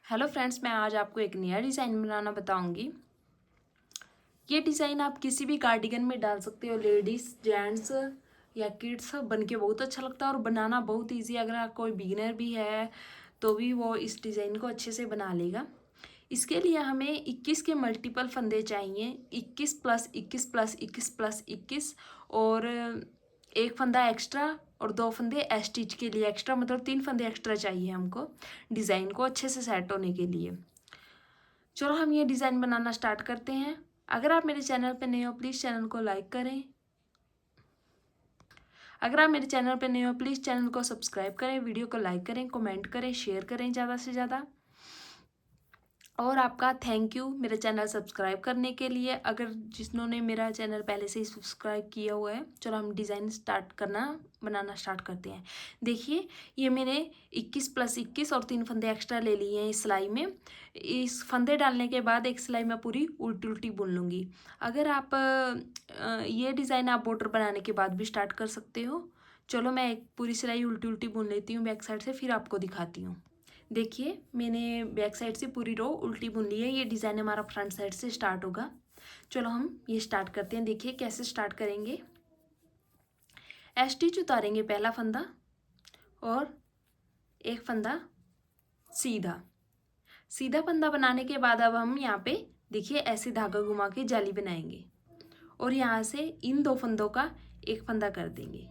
Hello friends, मैं आज आपको एक नया डिज़ाइन बनाना बताऊंगी। ये डिज़ाइन आप किसी भी कार्डिगन में डाल सकते हो, लेडीज़, जेंट्स या किड्स, बन के बहुत अच्छा लगता है और बनाना बहुत इजी। अगर आप कोई बिगिनर भी है तो भी वो इस डिज़ाइन को अच्छे से बना लेगा। इसके लिए हमें 21 के मल्टीपल फंदे चाहिए, 21 प्लस 21 प्लस 21 प्लस 21, और एक फंदा एक्स्ट्रा और दो फंदे स्टिच के लिए एक्स्ट्रा, मतलब 3 फंदे एक्स्ट्रा चाहिए हमको डिज़ाइन को अच्छे से सेट होने के लिए। चलो हम ये डिज़ाइन बनाना स्टार्ट करते हैं। अगर आप मेरे चैनल पर नए हो प्लीज़ चैनल को लाइक करें। अगर आप मेरे चैनल पर नए हो प्लीज़ चैनल को सब्सक्राइब करें, वीडियो को लाइक करें, कमेंट करें, शेयर करें ज़्यादा से ज़्यादा। और आपका थैंक यू मेरा चैनल सब्सक्राइब करने के लिए, अगर जिन्होंने मेरा चैनल पहले से ही सब्सक्राइब किया हुआ है। चलो हम डिज़ाइन बनाना स्टार्ट करते हैं। देखिए, ये मैंने 21 प्लस 21 और 3 फंदे एक्स्ट्रा ले लिए हैं इस सिलाई में। इस फंदे डालने के बाद एक सिलाई में पूरी उल्टी उल्टी बुन लूँगी। अगर आप ये डिज़ाइन आप बॉर्डर बनाने के बाद भी स्टार्ट कर सकते हो। चलो मैं एक पूरी सिलाई उल्टी उल्टी बुन लेती हूँ बैक साइड से, फिर आपको दिखाती हूँ। देखिए, मैंने बैक साइड से पूरी रो उल्टी बुन ली है। ये डिज़ाइन हमारा फ्रंट साइड से स्टार्ट होगा। चलो हम ये स्टार्ट करते हैं। देखिए कैसे स्टार्ट करेंगे। स्टिच उतारेंगे पहला फंदा और एक फंदा सीधा। सीधा फंदा बनाने के बाद अब हम यहाँ पे देखिए ऐसे धागा घुमा के जाली बनाएंगे और यहाँ से इन दो फंदों का एक फंदा कर देंगे।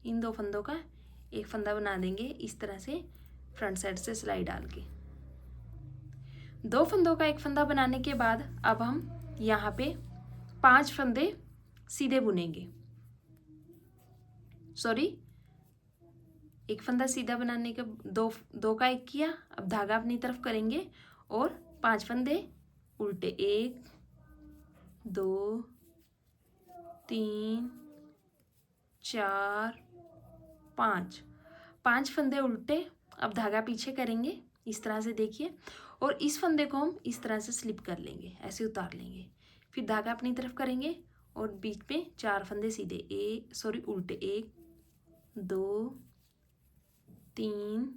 इन दो फंदों का एक फंदा बना देंगे इस तरह से फ्रंट साइड से सिलाई डाल के। दो फंदों का एक फंदा बनाने के बाद अब हम यहाँ पे 5 फंदे सीधे बुनेंगे। सॉरी, एक फंदा सीधा बनाने के दो का एक किया। अब धागा अपनी तरफ करेंगे और 5 फंदे उल्टे, 1 2 3 4 5 फंदे उल्टे। अब धागा पीछे करेंगे इस तरह से, देखिए, और इस फंदे को हम इस तरह से स्लिप कर लेंगे, ऐसे उतार लेंगे। फिर धागा अपनी तरफ करेंगे और बीच में 4 फंदे सीधे, उल्टे, 1 2 3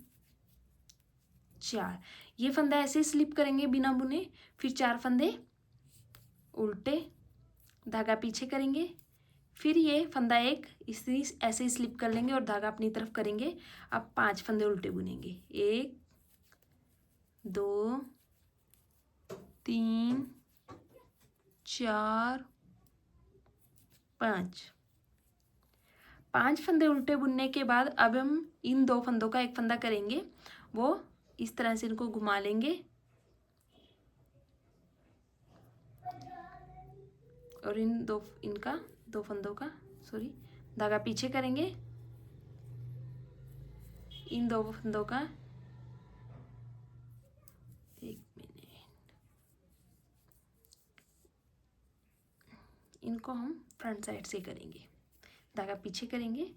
4। ये फंदा ऐसे स्लिप करेंगे बिना बुने। फिर 4 फंदे उल्टे, धागा पीछे करेंगे। फिर ये फंदा एक इसी ऐसे ही स्लिप कर लेंगे और धागा अपनी तरफ करेंगे। अब 5 फंदे उल्टे बुनेंगे, 1 2 3 4 5 फंदे उल्टे बुनने के बाद अब हम इन दो फंदों का एक फंदा करेंगे, वो इस तरह से इनको घुमा लेंगे और इनका दो फंदों का धागा पीछे करेंगे। इन दो फंदों का, एक मिनट, इनको हम फ्रंट साइड से करेंगे, धागा पीछे करेंगे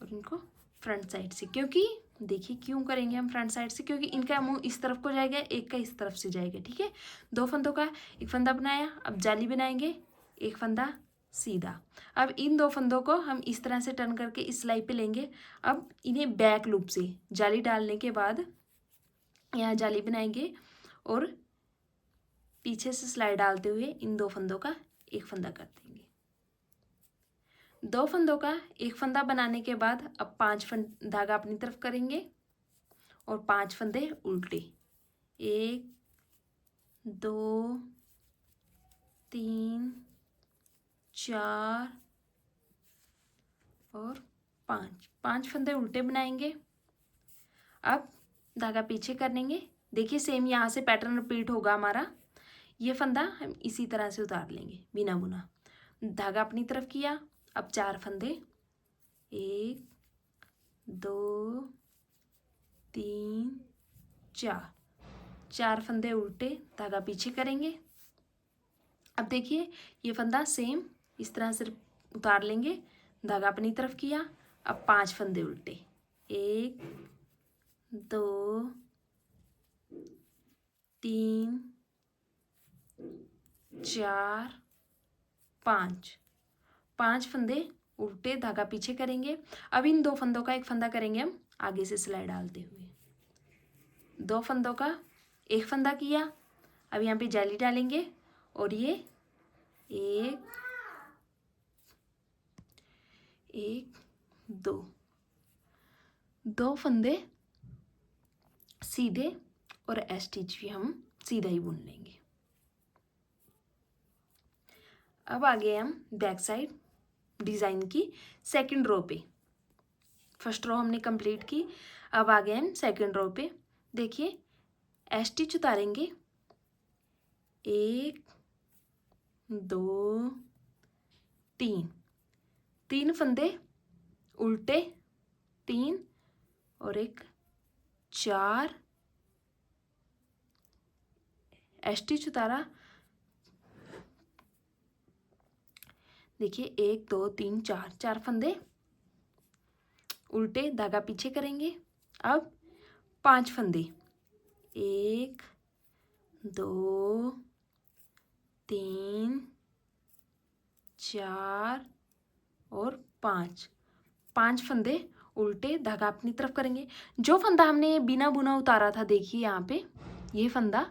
और इनको फ्रंट साइड से। क्योंकि देखिए क्यों करेंगे हम फ्रंट साइड से, क्योंकि इनका मुंह इस तरफ को जाएगा, एक का इस तरफ से जाएगा। ठीक है, दो फंदों का एक फंदा बनाया, अब जाली बनाएंगे, एक फंदा सीधा। अब इन दो फंदों को हम इस तरह से टर्न करके इस सिलाई पे लेंगे। अब इन्हें बैक लूप से जाली डालने के बाद यहाँ जाली बनाएंगे और पीछे से सिलाई डालते हुए इन दो फंदों का एक फंदा कर देंगे। दो फंदों का एक फंदा बनाने के बाद अब 5 धागा अपनी तरफ करेंगे और 5 फंदे उल्टे, 1 2 3 4 और 5 फंदे उल्टे बनाएंगे। अब धागा पीछे कर देंगे। देखिए सेम यहाँ से पैटर्न रिपीट होगा हमारा। ये फंदा हम इसी तरह से उतार लेंगे बिना बुना, धागा अपनी तरफ किया। अब 4 फंदे, 1 2 3 4 फंदे उल्टे, धागा पीछे करेंगे। अब देखिए ये फंदा सेम इस तरह से उतार लेंगे, धागा अपनी तरफ किया। अब 5 फंदे उल्टे, 1 2 3 4 5 फंदे उल्टे, धागा पीछे करेंगे। अब इन दो फंदों का एक फंदा करेंगे हम आगे से सिलाई डालते हुए। 2 फंदों का एक फंदा किया। अब यहाँ पे जाली डालेंगे और ये एक 2 फंदे सीधे और स्टिच भी हम सीधा ही बुन लेंगे। अब आ गए हम बैक साइड डिज़ाइन की सेकंड रो पे। फर्स्ट रो हमने कंप्लीट की, अब आ गए हम सेकंड रो पे। देखिए स्टिच उतारेंगे 1 2 3 फंदे उल्टे 3 और एक 4 स्टिच उतारा। देखिए 1 2 3 4 फंदे उल्टे, धागा पीछे करेंगे। अब 5 फंदे 1 2 3 4 और 5 फंदे उल्टे, धागा अपनी तरफ करेंगे। जो फंदा हमने बिना बुना उतारा था, देखिए यहाँ पे ये फंदा,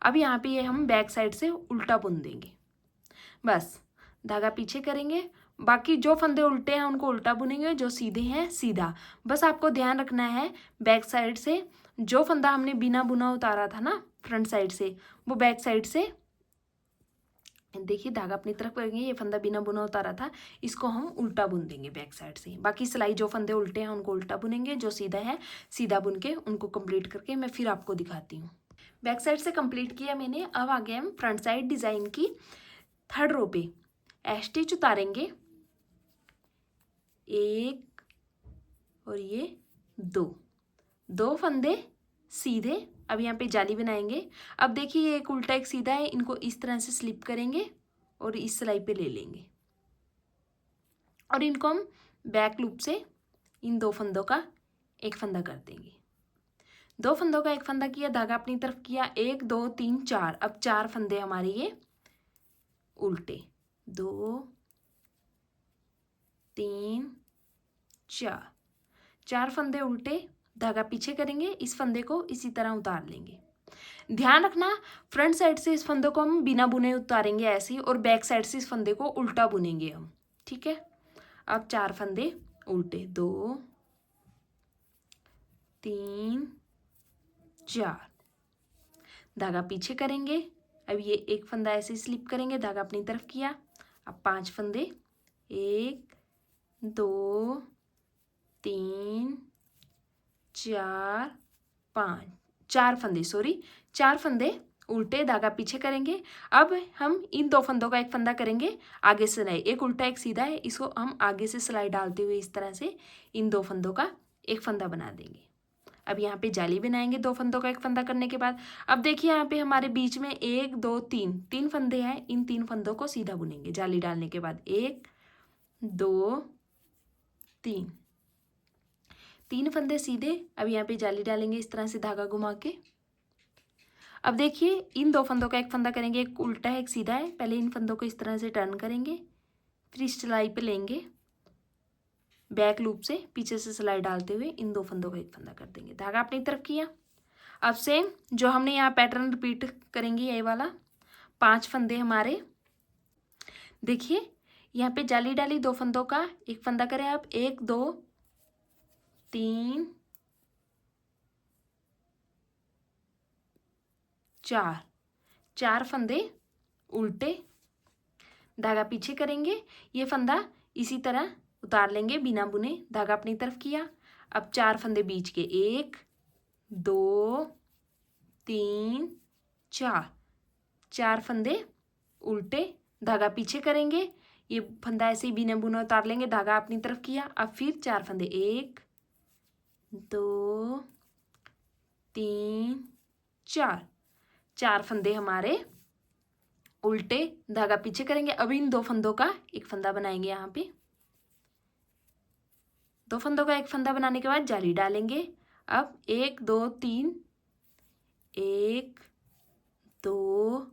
अब यहाँ पे ये हम बैक साइड से उल्टा बुन देंगे। बस धागा पीछे करेंगे, बाकी जो फंदे उल्टे हैं उनको उल्टा बुनेंगे, जो सीधे हैं सीधा। बस आपको ध्यान रखना है बैक साइड से जो फंदा हमने बिना बुना उतारा था ना फ्रंट साइड से, वो बैक साइड से देखिए धागा अपनी तरफ करेंगे। ये फंदा बिना बुना उतारा था, इसको हम उल्टा बुन देंगे बैक साइड से। बाकी सिलाई जो फंदे उल्टे हैं उनको उल्टा बुनेंगे, जो सीधा है सीधा बुन के उनको कंप्लीट करके मैं फिर आपको दिखाती हूँ। बैक साइड से कंप्लीट किया मैंने। अब आ गए हम फ्रंट साइड डिज़ाइन की थर्ड रो पे। स्टिच उतारेंगे 1 और ये 2 फंदे सीधे। अब यहाँ पे जाली बनाएंगे। अब देखिए ये एक उल्टा एक सीधा है, इनको इस तरह से स्लिप करेंगे और इस सिलाई पे ले लेंगे और इनको हम बैक लूप से इन 2 फंदों का एक फंदा कर देंगे। 2 फंदों का एक फंदा किया, धागा अपनी तरफ किया, 1 2 3 4। अब 4 फंदे हमारे ये उल्टे, 2 3 4 फंदे उल्टे, धागा पीछे करेंगे, इस फंदे को इसी तरह उतार लेंगे। ध्यान रखना फ्रंट साइड से इस फंदे को हम बिना बुने उतारेंगे ऐसे ही, और बैक साइड से इस फंदे को उल्टा बुनेंगे हम, ठीक है। अब 4 फंदे उल्टे, 2 3 4, धागा पीछे करेंगे। अब ये एक फंदा ऐसे स्लिप करेंगे, धागा अपनी तरफ किया। अब 5 फंदे, 1 2 3 4 5, 4 फंदे, सॉरी 4 फंदे उल्टे, धागा पीछे करेंगे। अब हम इन 2 फंदों का एक फंदा करेंगे आगे से सिलाई, एक उल्टा एक सीधा है, इसको हम आगे से सिलाई डालते हुए इस तरह से इन 2 फंदों का एक फंदा बना देंगे। अब यहाँ पे जाली बनाएंगे 2 फंदों का एक फंदा करने के बाद। अब देखिए यहाँ पे हमारे बीच में 1 2 3 फंदे हैं, इन 3 फंदों को सीधा बुनेंगे जाली डालने के बाद। 1 2 3 फंदे सीधे। अब यहाँ पे जाली डालेंगे इस तरह से धागा घुमा के। अब देखिए इन 2 फंदों का एक फंदा करेंगे, एक उल्टा है एक सीधा है। पहले इन फंदों को इस तरह से टर्न करेंगे, फिर इस सिलाई पे लेंगे, बैक लूप से पीछे से सिलाई डालते हुए इन 2 फंदों का एक फंदा कर देंगे, धागा अपनी तरफ किया। अब सेम जो हमने यहाँ पैटर्न रिपीट करेंगे, ये वाला 5 फंदे हमारे। देखिए यहाँ पे जाली डाली, 2 फंदों का एक फंदा करें। अब 1 2 3 4 फंदे उल्टे, धागा पीछे करेंगे, ये फंदा इसी तरह उतार लेंगे बिना बुने, धागा अपनी तरफ किया। अब 4 फंदे बीच के, 1 2 3 4 फंदे उल्टे, धागा पीछे करेंगे, ये फंदा ऐसे ही बिना बुने उतार लेंगे, धागा अपनी तरफ किया। अब फिर 4 फंदे, 1 2 3 4 फंदे हमारे उल्टे, धागा पीछे करेंगे। अब इन 2 फंदों का एक फंदा बनाएंगे। यहाँ पे 2 फंदों का एक फंदा बनाने के बाद जाली डालेंगे। अब 1 2 3 1 2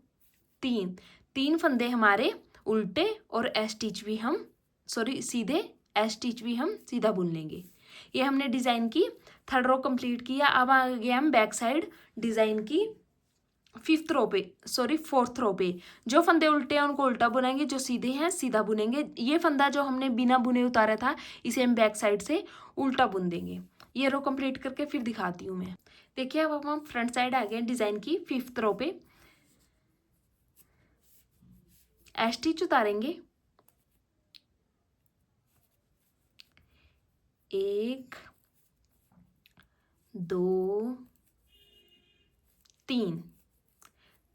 3 फंदे हमारे उल्टे और स्टिच भी हम सीधे स्टिच भी हम सीधा बुन लेंगे। ये हमने डिज़ाइन की थर्ड रो कंप्लीट किया। अब आ गए हम बैक साइड डिज़ाइन की फोर्थ रो पे। जो फंदे उल्टे हैं उनको उल्टा बुनेंगे, जो सीधे हैं सीधा बुनेंगे। ये फंदा जो हमने बिना बुने उतारा था इसे हम बैक साइड से उल्टा बुन देंगे। ये रो कंप्लीट करके फिर दिखाती हूँ मैं। देखिए अब हम फ्रंट साइड आ गए डिज़ाइन की फिफ्थ रो पे। स्टिच उतारेंगे, 1 2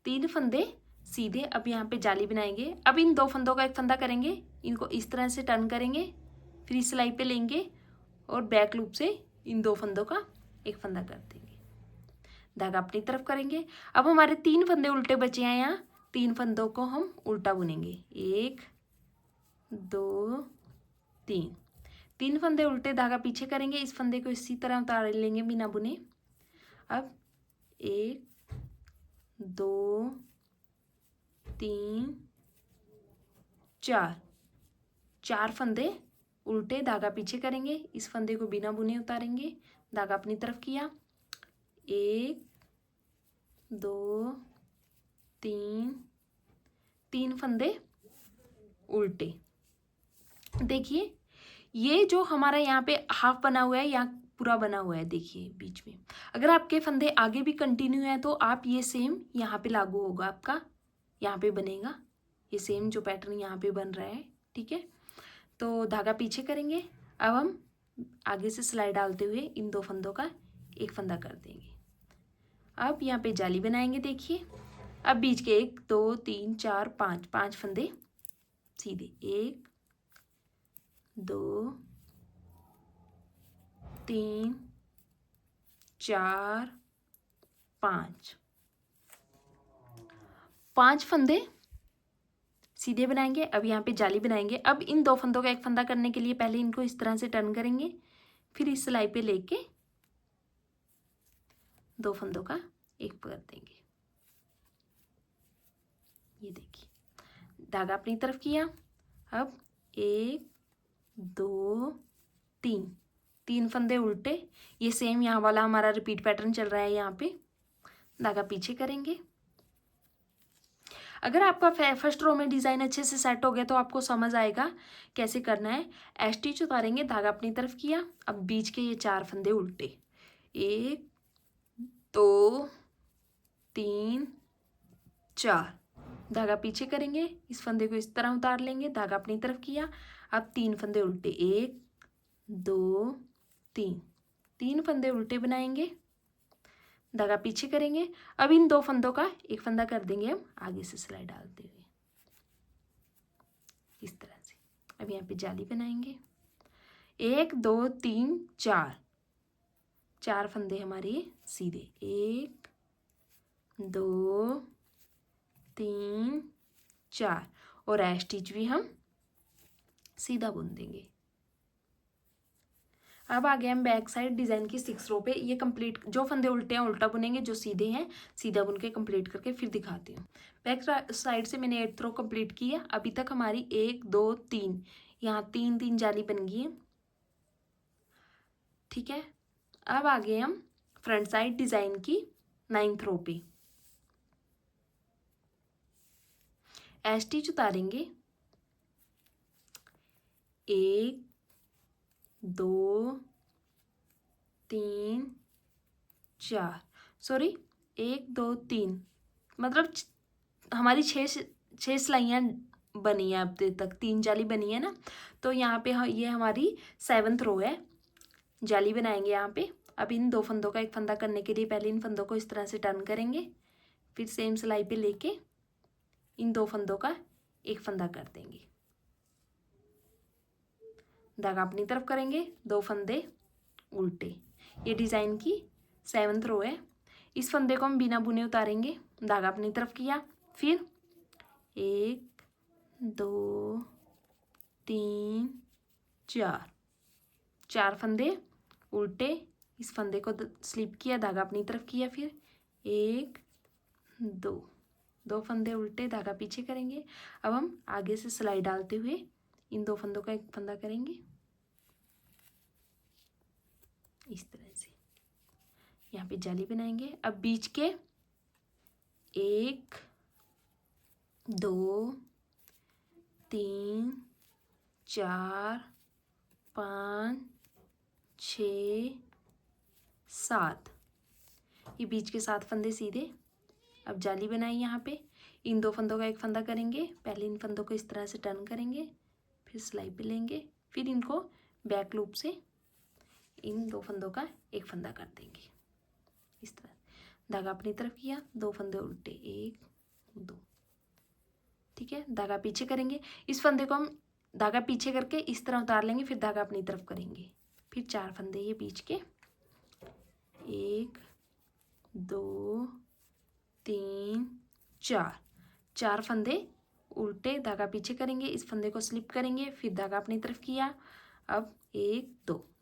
3 फंदे सीधे। अब यहाँ पे जाली बनाएंगे। अब इन 2 फंदों का एक फंदा करेंगे, इनको इस तरह से टर्न करेंगे, फिर इस सिलाई पे लेंगे और बैक लूप से इन 2 फंदों का एक फंदा कर देंगे। धागा अपनी तरफ करेंगे। अब हमारे 3 फंदे उल्टे बचे हैं, यहाँ 3 फंदों को हम उल्टा बुनेंगे, 1 2 3 फंदे उल्टे, धागा पीछे करेंगे, इस फंदे को इसी तरह उतार लेंगे बिना बुने। अब 1 2 3 4 फंदे उल्टे, धागा पीछे करेंगे, इस फंदे को बिना बुने उतारेंगे, धागा अपनी तरफ किया, 1 2 3 फंदे उल्टे। देखिए ये जो हमारा यहाँ पे हाफ बना हुआ है, यहाँ पूरा बना हुआ है, देखिए बीच में। अगर आपके फंदे आगे भी कंटिन्यू है तो आप ये सेम यहाँ पे लागू होगा, आपका यहाँ पे बनेगा ये सेम जो पैटर्न यहाँ पे बन रहा है, ठीक है। तो धागा पीछे करेंगे। अब हम आगे से सिलाई डालते हुए इन 2 फंदों का एक फंदा कर देंगे। अब यहाँ पे जाली बनाएंगे, देखिए। अब बीच के 1 2 3 4 5 फंदे सीधे, 1 2 3 4 5 फंदे सीधे बनाएंगे। अब यहाँ पे जाली बनाएंगे। अब इन 2 फंदों का एक फंदा करने के लिए पहले इनको इस तरह से टर्न करेंगे, फिर इस सिलाई पे लेके 2 फंदों का एक कर देंगे। ये देखिए धागा अपनी तरफ किया। अब 1 2 3 फंदे उल्टे, ये सेम यहाँ वाला हमारा रिपीट पैटर्न चल रहा है। यहाँ पे धागा पीछे करेंगे। अगर आपका फर्स्ट रो में डिज़ाइन अच्छे से सेट हो गया तो आपको समझ आएगा कैसे करना है। स्टिच उतारेंगे, धागा अपनी तरफ किया। अब बीच के ये 4 फंदे उल्टे, 1 2 3 4, धागा पीछे करेंगे, इस फंदे को इस तरह उतार लेंगे, धागा अपनी तरफ किया। अब 3 फंदे उल्टे, 1 2 3 फंदे उल्टे बनाएंगे, धागा पीछे करेंगे। अब इन 2 फंदों का एक फंदा कर देंगे हम आगे से सिलाई डालते हुए इस तरह से। अब यहाँ पे जाली बनाएंगे, 1 2 3 4 फंदे हमारे सीधे, 1 2 3 4 और स्टिच भी हम सीधा बुन देंगे। अब आ गए हम बैक साइड डिज़ाइन की 6 रो पे। ये कंप्लीट, जो फंदे उल्टे हैं उल्टा बुनेंगे, जो सीधे हैं सीधा बुन के कंप्लीट करके फिर दिखाती हूँ। बैक साइड से मैंने 8th रो कंप्लीट की है। अभी तक हमारी 1 2 3 यहाँ 3 जाली बन गई है, ठीक है। अब आ गए हम फ्रंट साइड डिज़ाइन की 9th रो पे। स्टिच उतारेंगे, 1 2 3 4 1 2 3 मतलब हमारी 6 सिलाइयाँ बनी है अब तक, 3 जाली बनी है ना। तो यहाँ पे ये हमारी 7th रो है। जाली बनाएंगे यहाँ पे। अब इन 2 फंदों का एक फंदा करने के लिए पहले इन फंदों को इस तरह से टर्न करेंगे, फिर सेम सिलाई पे लेके इन 2 फंदों का एक फंदा कर देंगे, धागा अपनी तरफ करेंगे, 2 फंदे उल्टे। ये डिज़ाइन की 7th रो है। इस फंदे को हम बिना बुने उतारेंगे, धागा अपनी तरफ किया, फिर 1 2 3 4 फंदे उल्टे, इस फंदे को स्लिप किया, धागा अपनी तरफ किया, फिर 1 2 फंदे उल्टे, धागा पीछे करेंगे। अब हम आगे से सिलाई डालते हुए इन 2 फंदों का एक फंदा करेंगे इस तरह से। यहाँ पे जाली बनाएंगे। अब बीच के 1 2 3 4 5 6 7, ये बीच के 7 फंदे सीधे। अब जाली बनाई यहाँ पे, इन 2 फंदों का एक फंदा करेंगे, पहले इन फंदों को इस तरह से टर्न करेंगे, फिर सिलाई पे लेंगे, फिर इनको बैक लूप से इन 2 फंदों का एक फंदा कर देंगे इस तरह। धागा अपनी तरफ किया, 2 फंदे उल्टे, 1 2, ठीक है। धागा पीछे करेंगे, इस फंदे को हम धागा पीछे करके इस तरह उतार लेंगे, फिर धागा अपनी तरफ करेंगे, फिर 4 फंदे ये बीच के, 1 2 3 4 फंदे उल्टे, धागा पीछे करेंगे, इस फंदे को स्लिप करेंगे, फिर धागा अपनी तरफ किया। अब 1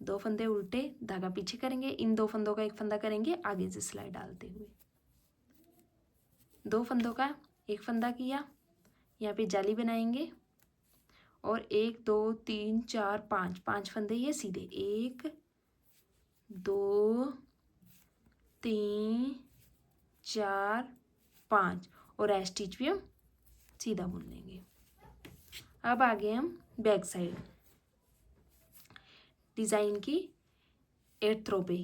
2 फंदे उल्टे, धागा पीछे करेंगे, इन 2 फंदों का एक फंदा करेंगे आगे से सिलाई डालते हुए, 2 फंदों का एक फंदा किया, यहाँ पे जाली बनाएंगे और 1 2 3 4 5 फंदे ये सीधे, 1 2 3 4 5 और एज स्टिच भी हम सीधा बुन लेंगे। अब आगे हम बैक साइड डिज़ाइन की 8th रो पे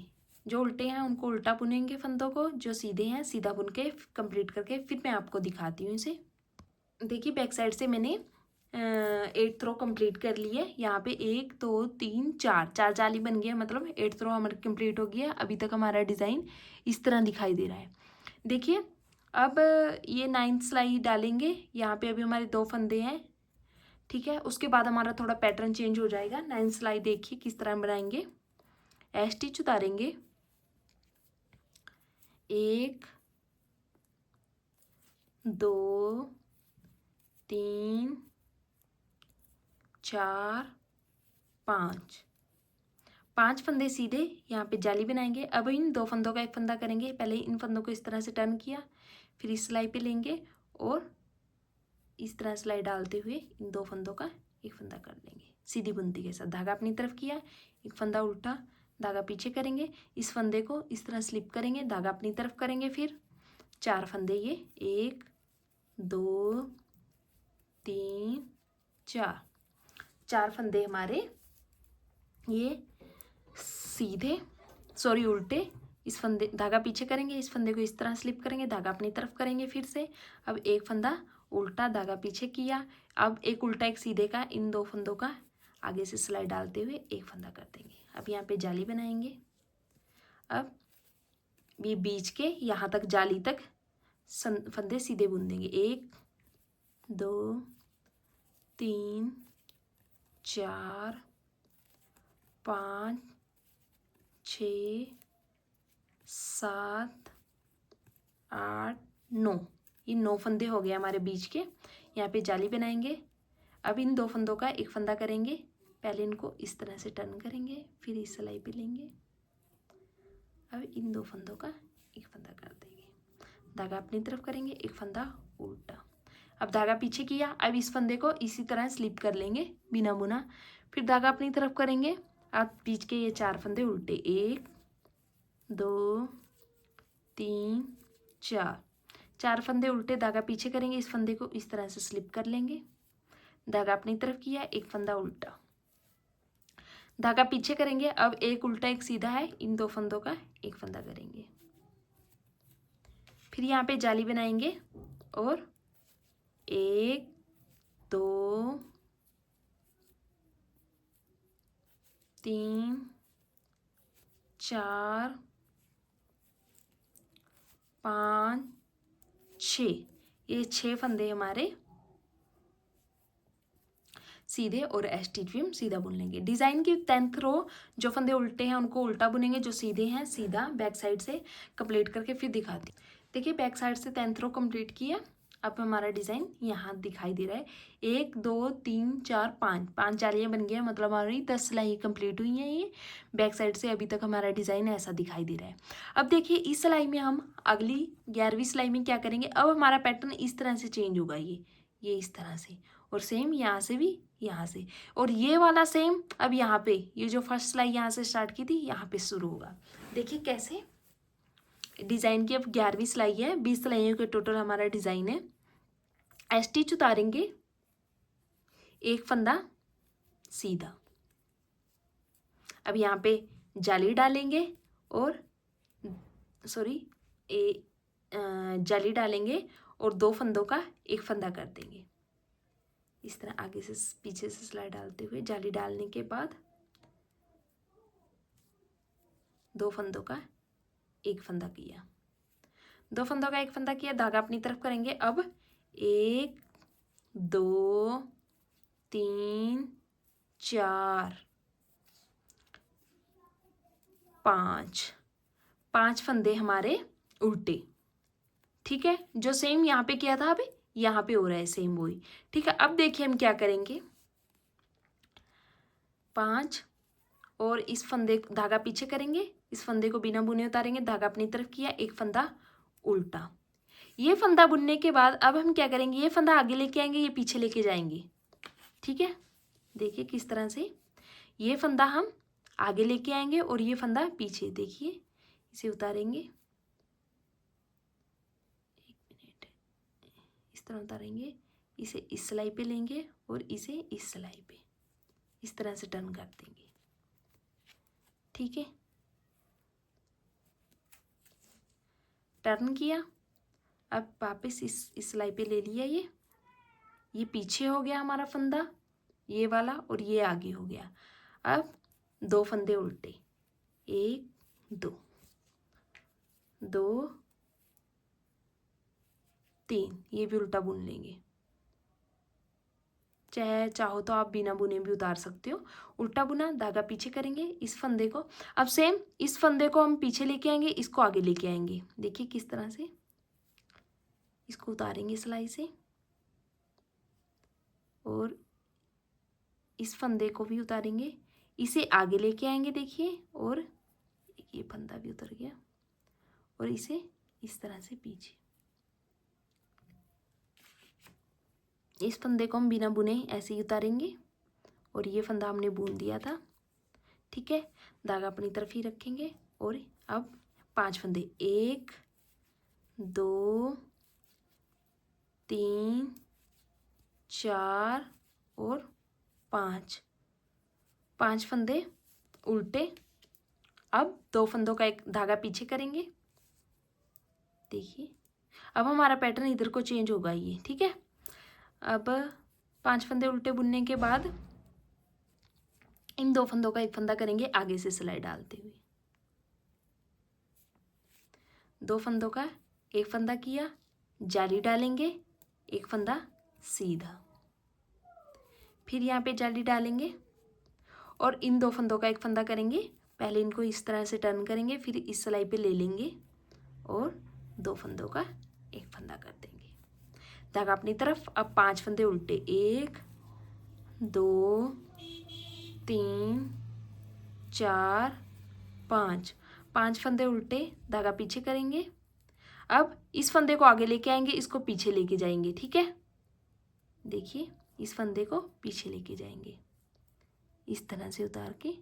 जो उल्टे हैं उनको उल्टा बुनेंगे फंदों को, जो सीधे हैं सीधा बुन के कंप्लीट करके फिर मैं आपको दिखाती हूँ इसे। देखिए बैक साइड से मैंने 8th रो कंप्लीट कर ली है। यहाँ पे 1 2 3 4 जाली बन गया, मतलब 8th रो हमारी कंप्लीट हो गया। अभी तक हमारा डिज़ाइन इस तरह दिखाई दे रहा है। देखिए अब ये 9th सिलाई डालेंगे, यहाँ पे अभी हमारे 2 फंदे हैं, ठीक है। उसके बाद हमारा थोड़ा पैटर्न चेंज हो जाएगा। 9th सिलाई देखिए किस तरह बनाएंगे। एज स्टिच उतारेंगे, 1 2 3 4 5 फंदे सीधे, यहाँ पे जाली बनाएंगे। अब इन 2 फंदों का एक फंदा करेंगे, पहले इन फंदों को इस तरह से टर्न किया, फिर इस सिलाई पे लेंगे और इस तरह सिलाई डालते हुए इन 2 फंदों का एक फंदा कर लेंगे सीधी बुनती के साथ। धागा अपनी तरफ किया, एक फंदा उल्टा, धागा पीछे करेंगे, इस फंदे को इस तरह स्लिप करेंगे, धागा अपनी तरफ करेंगे, फिर 4 फंदे ये 1 2 3 4 फंदे हमारे ये सीधे उल्टे, इस फंदे धागा पीछे करेंगे, इस फंदे को इस तरह स्लिप करेंगे, धागा अपनी तरफ करेंगे फिर से। अब एक फंदा उल्टा, धागा पीछे किया, अब एक उल्टा एक सीधे का, इन 2 फंदों का आगे से सिलाई डालते हुए एक फंदा कर देंगे। अब यहाँ पे जाली बनाएंगे। अब ये बीच के यहाँ तक जाली तक फंदे सीधे बुन देंगे, 1 2 3 4 5 6 7 8 9, ये 9 फंदे हो गए हमारे बीच के। यहाँ पे जाली बनाएंगे। अब इन 2 फंदों का एक फंदा करेंगे, पहले इनको इस तरह से टर्न करेंगे, फिर इस सिलाई पे लेंगे। अब इन 2 फंदों का एक फंदा कर देंगे, धागा अपनी तरफ करेंगे, एक फंदा उल्टा। अब धागा पीछे किया, अब इस फंदे को इसी तरह स्लिप कर लेंगे बिना बुना, फिर धागा अपनी तरफ करेंगे। अब बीच के ये 4 फंदे उल्टे, 1 2 3 4 फंदे उल्टे, धागा पीछे करेंगे, इस फंदे को इस तरह से स्लिप कर लेंगे, धागा अपनी तरफ किया, एक फंदा उल्टा, धागा पीछे करेंगे। अब एक उल्टा एक सीधा है, इन 2 फंदों का एक फंदा करेंगे, फिर यहाँ पे जाली बनाएंगे और 1 2 3 4 5 6, ये 6 फंदे हमारे सीधे और एज स्टिच भी हम सीधा बुन लेंगे। डिज़ाइन की 10th रो जो फंदे उल्टे हैं उनको उल्टा बुनेंगे, जो सीधे हैं सीधा बैक साइड से कंप्लीट करके फिर दिखाती। देखिए बैक साइड से 10th रो कंप्लीट किया। अब हमारा डिज़ाइन यहाँ दिखाई दे रहा है। 1 2 3 4 5 जालियाँ बन गया, मतलब हमारी 10 सिलाई कंप्लीट हुई हैं। ये बैक साइड से अभी तक हमारा डिज़ाइन ऐसा दिखाई दे रहा है। अब देखिए इस सिलाई में हम अगली 11वीं सिलाई में क्या करेंगे, अब हमारा पैटर्न इस तरह से चेंज होगा, ये इस तरह से, और सेम यहाँ से भी, यहाँ से, और ये वाला सेम अब यहाँ पे, ये जो फर्स्ट सिलाई यहाँ से स्टार्ट की थी यहाँ पे शुरू होगा। देखिए कैसे, डिज़ाइन की अब 11वीं सिलाई है, 20 सिलाइयों के टोटल हमारा डिज़ाइन है। स्टिच उतारेंगे, एक फंदा सीधा। अब यहाँ पे जाली डालेंगे और जाली डालेंगे और 2 फंदों का एक फंदा कर देंगे। इस तरह आगे से पीछे से सिलाई डालते हुए जाली डालने के बाद 2 फंदों का एक फंदा किया, 2 फंदों का एक फंदा किया, धागा अपनी तरफ करेंगे। अब 1 2 3 4 5 फंदे हमारे उल्टे। ठीक है, जो सेम यहाँ पे किया था अभी यहाँ पे हो रहा है सेम वही। ठीक है, अब देखिए हम क्या करेंगे, 5 और इस फंदे धागा पीछे करेंगे, इस फंदे को बिना बुने उतारेंगे, धागा अपनी तरफ किया, एक फंदा उल्टा। ये फंदा बुनने के बाद अब हम क्या करेंगे, ये फंदा आगे लेके आएंगे, ये पीछे लेके जाएंगे। ठीक है, देखिए किस तरह से ये फंदा हम आगे लेके आएंगे और ये फंदा पीछे। देखिए इसे उतारेंगे, एक मिनट, इस तरह उतारेंगे, इसे इस सिलाई पे लेंगे और इसे इस सिलाई पे इस तरह से टर्न कर देंगे। ठीक है, टर्न किया, अब वापस इस सिलाई पे ले लिया, ये पीछे हो गया हमारा फंदा ये वाला और ये आगे हो गया। अब 2 फंदे उल्टे, 1 2 2 3, ये भी उल्टा बुन लेंगे। चाहो तो आप बिना बुने भी उतार सकते हो। उल्टा बुना, धागा पीछे करेंगे, इस फंदे को अब सेम इस फंदे को हम पीछे लेके आएंगे, इसको आगे लेके आएंगे। देखिए किस तरह से इसको उतारेंगे सिलाई से और इस फंदे को भी उतारेंगे, इसे आगे लेके आएंगे। देखिए, और ये फंदा भी उतर गया और इसे इस तरह से पीछे। इस फंदे को हम बिना बुने ऐसे ही उतारेंगे और ये फंदा हमने बुन दिया था। ठीक है, धागा अपनी तरफ ही रखेंगे और अब 5 फंदे, 1 2 3 4 और 5 फंदे उल्टे। अब 2 फंदों का एक धागा पीछे करेंगे। देखिए अब हमारा पैटर्न इधर को चेंज होगा ये। ठीक है, अब 5 फंदे उल्टे बुनने के बाद इन 2 फंदों का एक फंदा करेंगे आगे से सिलाई डालते हुए। 2 फंदों का एक फंदा किया, जाली डालेंगे, एक फंदा सीधा, फिर यहाँ पे जाली डालेंगे और इन 2 फंदों का एक फंदा करेंगे। पहले इनको इस तरह से टर्न करेंगे, फिर इस सिलाई पे ले लेंगे और 2 फंदों का एक फंदा कर देंगे। धागा अपनी तरफ। अब 5 फंदे उल्टे, 1 2 3 4 5 फंदे उल्टे, धागा पीछे करेंगे। अब इस फंदे को आगे लेके आएंगे, इसको पीछे लेके जाएंगे। ठीक है, देखिए इस फंदे को पीछे लेके जाएंगे इस तरह से उतार के।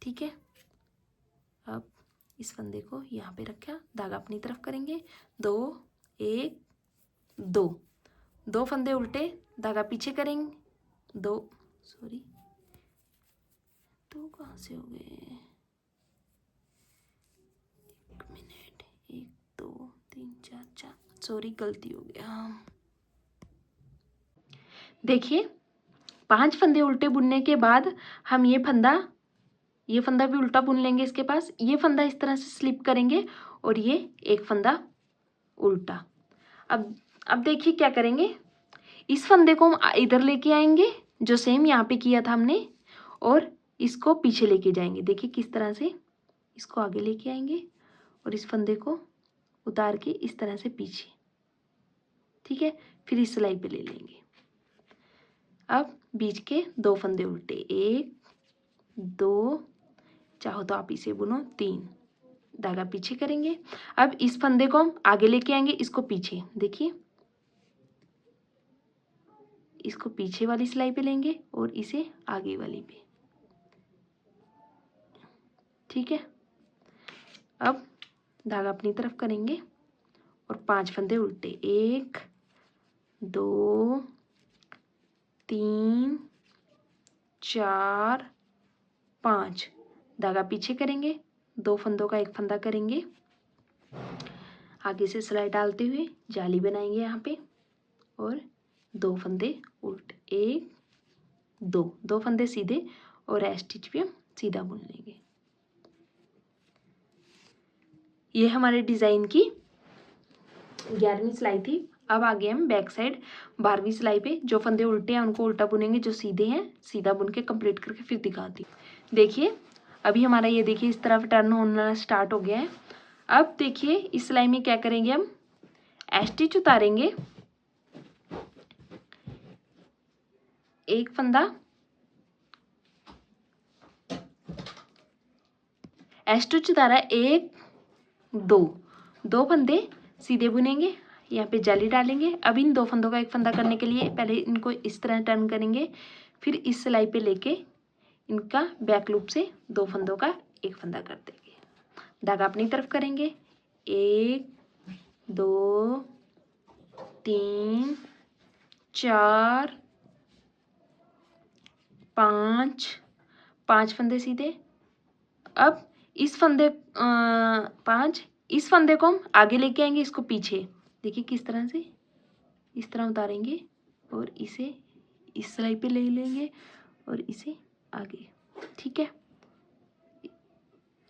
ठीक है, अब इस फंदे को यहाँ पे रखा, धागा अपनी तरफ करेंगे, 2 1 2 फंदे उल्टे, धागा पीछे करेंगे, 2 कहाँ से हो गए, 1 मिनट, 1 2 3 4 गलती हो गया। देखिए 5 फंदे उल्टे बुनने के बाद हम ये फंदा भी उल्टा बुन लेंगे। इसके पास ये फंदा इस तरह से स्लिप करेंगे और ये एक फंदा उल्टा। अब देखिए क्या करेंगे, इस फंदे को हम इधर लेके आएंगे जो सेम यहाँ पे किया था हमने और इसको पीछे लेके जाएंगे। देखिए किस तरह से इसको आगे लेके आएंगे और इस फंदे को उतार के इस तरह से पीछे। ठीक है, फिर इस सिलाई पे ले लेंगे। अब बीच के 2 फंदे उल्टे, 1 2, चाहो तो आप इसे बुनो 3, धागा पीछे करेंगे। अब इस फंदे को हम आगे लेके आएंगे, इसको पीछे। देखिए इसको पीछे वाली सिलाई पे लेंगे और इसे आगे वाली पे। ठीक है, अब धागा अपनी तरफ करेंगे और 5 फंदे उल्टे, 1 2 3 4 5, धागा पीछे करेंगे, 2 फंदों का एक फंदा करेंगे, आगे से सिलाई डालते हुए जाली बनाएंगे यहाँ पे और 2 फंदे उल्टे, 1 2 फंदे सीधे और स्टिच पे सीधा बुन लेंगे। ये हमारे डिज़ाइन की 11वीं सिलाई थी। अब आगे हम बैक साइड 12वीं सिलाई पे जो फंदे उल्टे हैं उनको उल्टा बुनेंगे, जो सीधे हैं सीधा बुन के कंप्लीट करके फिर दिखाती हूँ। देखिए अभी हमारा ये देखिए इस तरफ टर्न होना स्टार्ट हो गया है। अब देखिए इस सिलाई में क्या करेंगे, हम स्टिच उतारेंगे, एक फंदा स्टिच उतारा, 1 2 फंदे सीधे बुनेंगे, यहाँ पे जाली डालेंगे। अब इन 2 फंदों का एक फंदा करने के लिए पहले इनको इस तरह टर्न करेंगे, फिर इस सिलाई पे लेके इनका बैक लूप से 2 फंदों का एक फंदा कर देंगे, धागा अपनी तरफ करेंगे, 1 2 3 4 5 फंदे सीधे। अब इस फंदे 5, इस फंदे को हम आगे लेके आएंगे, इसको पीछे, देखिए किस तरह से इस तरह उतारेंगे और इसे इस सिलाई पे ले लेंगे और इसे आगे, ठीक है।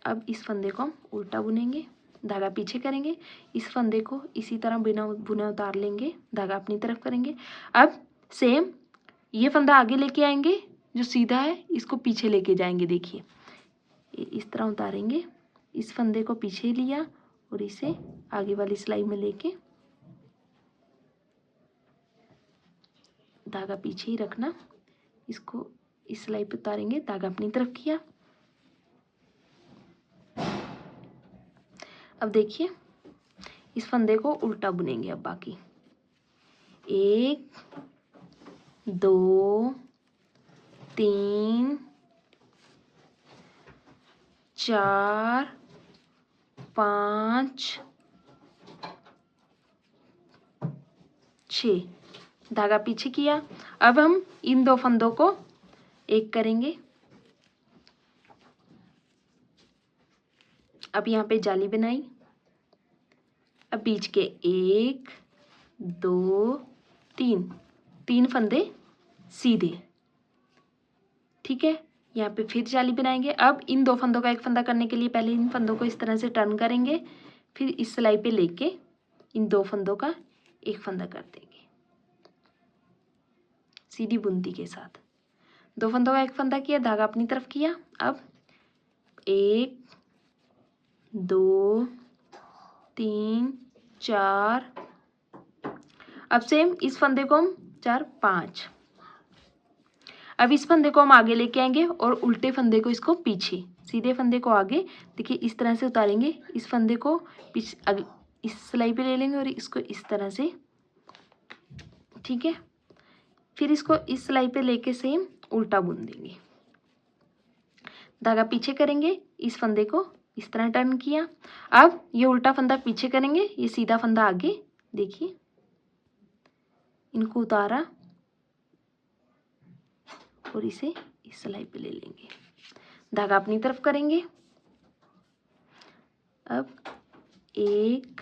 अब इस फंदे को हम उल्टा बुनेंगे, धागा पीछे करेंगे, इस फंदे को इसी तरह बिना बुना उतार लेंगे, धागा अपनी तरफ करेंगे। अब सेम ये फंदा आगे लेके आएंगे, जो सीधा है इसको पीछे लेके जाएंगे, देखिए इस तरह उतारेंगे, इस फंदे को पीछे लिया और इसे आगे वाली सिलाई में लेके धागा पीछे ही रखना, इसको इस सिलाई पे उतारेंगे, धागा अपनी तरफ किया। अब देखिए इस फंदे को उल्टा बुनेंगे, अब बाकी 1 2 3 4 5 6, धागा पीछे किया। अब हम इन 2 फंदों को एक करेंगे, अब यहाँ पे जाली बनाई, अब बीच के 1 2 3 फंदे सीधे, ठीक है। यहाँ पे फिर जाली बनाएंगे। अब इन 2 फंदों का एक फंदा करने के लिए पहले इन फंदों को इस तरह से टर्न करेंगे, फिर इस सिलाई पे लेके इन 2 फंदों का एक फंदा कर देंगे सीधी बुनती के साथ। 2 फंदों का एक फंदा किया, धागा अपनी तरफ किया। अब 1 2 3 4, अब सेम इस फंदे को हम 4 5, अब इस फंदे को हम आगे लेके आएंगे और उल्टे फंदे को इसको पीछे, सीधे फंदे को आगे, देखिए इस तरह से उतारेंगे, इस फंदे को पीछे इस सिलाई पे ले लेंगे और इसको इस तरह से, ठीक है। फिर इसको इस सिलाई पे लेके सेम उल्टा बुन देंगे, धागा पीछे करेंगे, इस फंदे को इस तरह टर्न किया। अब ये उल्टा फंदा पीछे करेंगे, ये सीधा फंदा आगे, देखिए इनको उतारा और इसे इस सिलाई पे ले लेंगे, धागा अपनी तरफ करेंगे। अब 1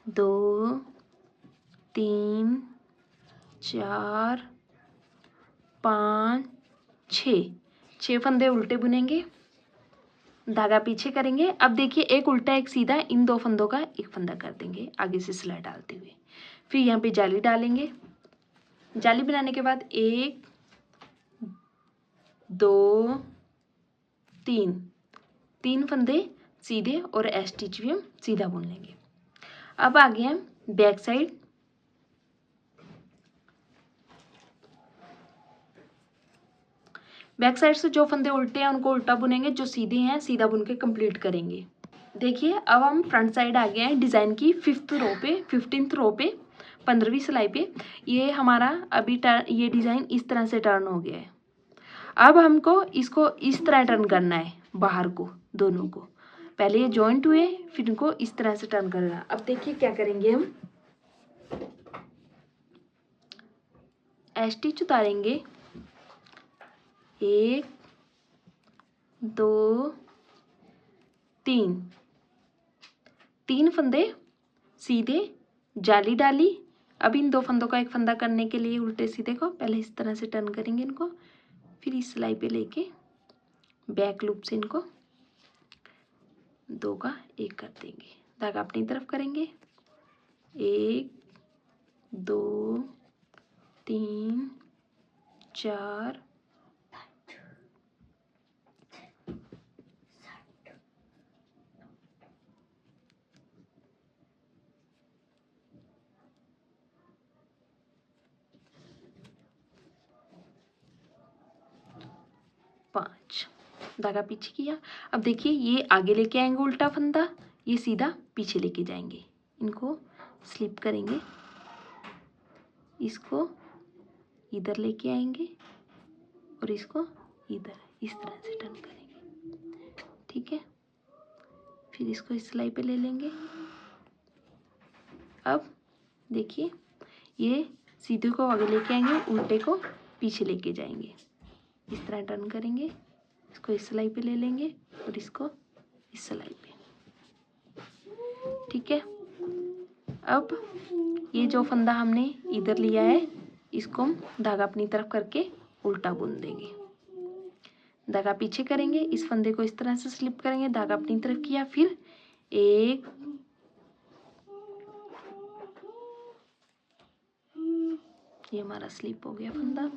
2 3 4 5 6 फंदे उल्टे बुनेंगे, धागा पीछे करेंगे। अब देखिए एक उल्टा एक सीधा, इन 2 फंदों का एक फंदा कर देंगे आगे से सिलाई डालते हुए, फिर यहाँ पे जाली डालेंगे। जाली बनाने के बाद 1 2 3 फंदे सीधे और स्टिच भी हम सीधा बुन लेंगे। अब आगे हम बैक साइड, बैक साइड से जो फंदे उल्टे हैं उनको उल्टा बुनेंगे, जो सीधे हैं सीधा बुन के कंप्लीट करेंगे। देखिए अब हम फ्रंट साइड आ गए हैं डिज़ाइन की 5th रो पे, 15th रो पे, 15वीं सिलाई पे। ये हमारा अभी ये डिज़ाइन इस तरह से टर्न हो गया है। अब हमको इसको इस तरह टर्न करना है, बाहर को, दोनों को। पहले ये जॉइंट हुए, फिर इनको इस तरह से टर्न करना। अब देखिए क्या करेंगे, हम स्टिच उतारेंगे, 1 2 3, 3 फंदे सीधे, जाली डाली। अब इन 2 फंदों का एक फंदा करने के लिए उल्टे सीधे को पहले इस तरह से टर्न करेंगे इनको, फिर इस सिलाई पे लेके बैक लूप से इनको 2 का 1 कर देंगे। धागा अपनी तरफ करेंगे, 1 2 3 4 5। धागा पीछे किया। अब देखिए ये आगे लेके आएंगे उल्टा फंदा, ये सीधा पीछे लेके जाएंगे। इनको स्लिप करेंगे, इसको इधर लेके आएंगे और इसको इधर इस तरह से टर्न करेंगे, ठीक है। फिर इसको इस सिलाई पे ले लेंगे। अब देखिए ये सीधे को आगे लेके आएंगे, उल्टे को पीछे लेके जाएंगे, इस तरह टर्न करेंगे, इसको इस सिलाई पे ले लेंगे और इसको इस सिलाई पे, ठीक है। अब ये जो फंदा हमने इधर लिया है, इसको हम धागा अपनी तरफ करके उल्टा बुन देंगे। धागा पीछे करेंगे, इस फंदे को इस तरह से स्लिप करेंगे, धागा अपनी तरफ किया, फिर 1 ये हमारा स्लिप हो गया फंदा,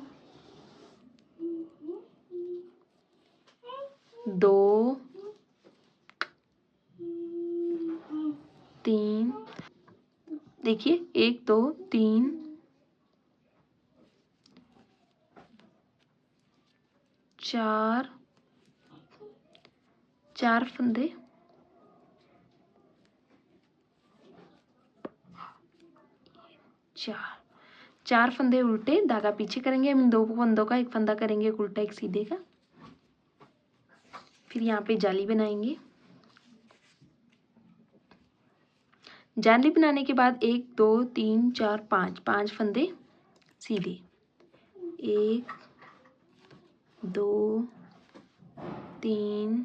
2 3, देखिए 1 2 3 4 4 फंदे, 4 फंदे उल्टे, धागा पीछे करेंगे। हम इन 2 फंदों का एक फंदा करेंगे, एक उल्टा एक सीधे का। फिर यहाँ पे जाली बनाएंगे। जाली बनाने के बाद 1 2 3 4 5, 5 फंदे सीधे, 1 2 3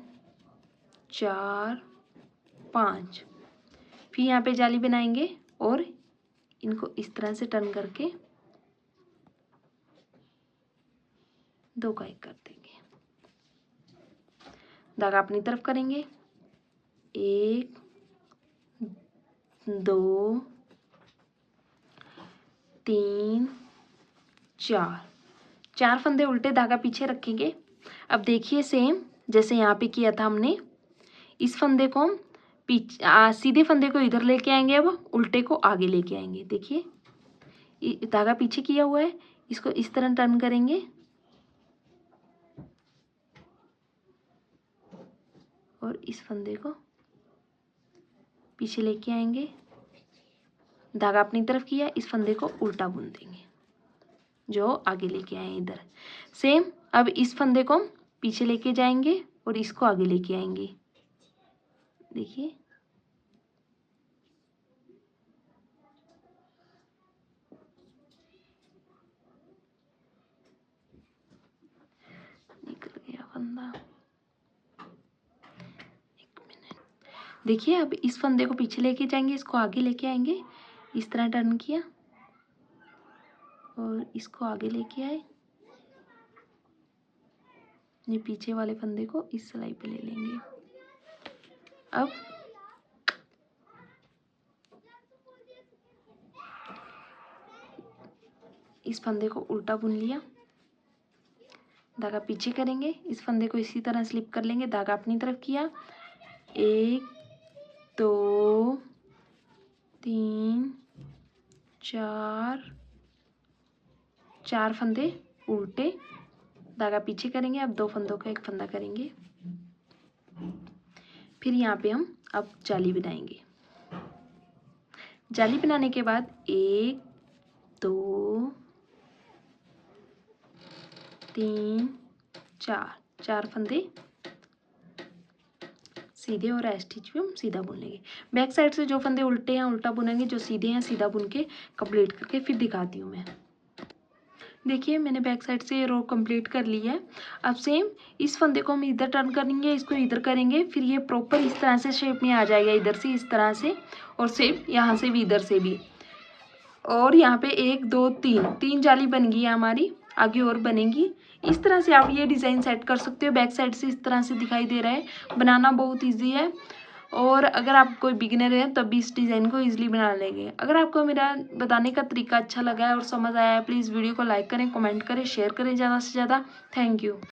4 5। फिर यहाँ पे जाली बनाएंगे और इनको इस तरह से टर्न करके 2 का 1 कर देंगे। धागा अपनी तरफ करेंगे, 1 2 3 4, 4 फंदे उल्टे, धागा पीछे रखेंगे। अब देखिए सेम जैसे यहाँ पे किया था हमने, इस फंदे को हम सीधे फंदे को इधर लेके आएंगे, अब उल्टे को आगे लेके आएंगे। देखिए धागा पीछे किया हुआ है, इसको इस तरह टर्न करेंगे और इस फंदे को पीछे लेके आएंगे, धागा अपनी तरफ किया, इस फंदे को उल्टा बुन देंगे जो आगे लेके आए इधर। सेम अब इस फंदे को हम पीछे लेके जाएंगे और इसको आगे लेके आएंगे। देखिए निकल गया फंदा, एक मिनट। देखिए अब इस फंदे को पीछे लेके जाएंगे, इसको आगे लेके आएंगे, इस तरह टर्न किया और इसको आगे लेके आए, ये पीछे वाले फंदे को इस सिलाई पे ले लेंगे। अब इस फंदे को उल्टा बुन लिया, धागा पीछे करेंगे, इस फंदे को इसी तरह स्लिप कर लेंगे, धागा अपनी तरफ किया, 1 2 3 4, 4 फंदे उल्टे, धागा पीछे करेंगे। अब 2 फंदों का एक फंदा करेंगे। फिर यहाँ पे हम अब जाली बनाएंगे। जाली बनाने के बाद 1 2 3 4, 4 फंदे सीधे और स्टिच भी हम सीधा बुन लेंगे। बैक साइड से जो फंदे उल्टे हैं उल्टा बुनेंगे, जो सीधे हैं सीधा बुन के कंप्लीट करके फिर दिखाती हूँ मैं। देखिए मैंने बैक साइड से ये रो कंप्लीट कर ली है। अब सेम इस फंदे को हम इधर टर्न करेंगे, इसको इधर करेंगे, फिर ये प्रॉपर इस तरह से शेप में आ जाएगा, इधर से इस तरह से, और सेम यहाँ से भी इधर से भी। और यहाँ पे 1 2 3 जाली बन गई है हमारी, आगे और बनेंगी। इस तरह से आप ये डिज़ाइन सेट कर सकते हो। बैक साइड से इस तरह से दिखाई दे रहा है, बनाना बहुत ईजी है। और अगर आप कोई बिगिनर है तब भी इस डिज़ाइन को ईजिली बना लेंगे। अगर आपको मेरा बताने का तरीका अच्छा लगा है और समझ आया है, प्लीज़ वीडियो को लाइक करें, कमेंट करें, शेयर करें ज़्यादा से ज़्यादा। Thank you.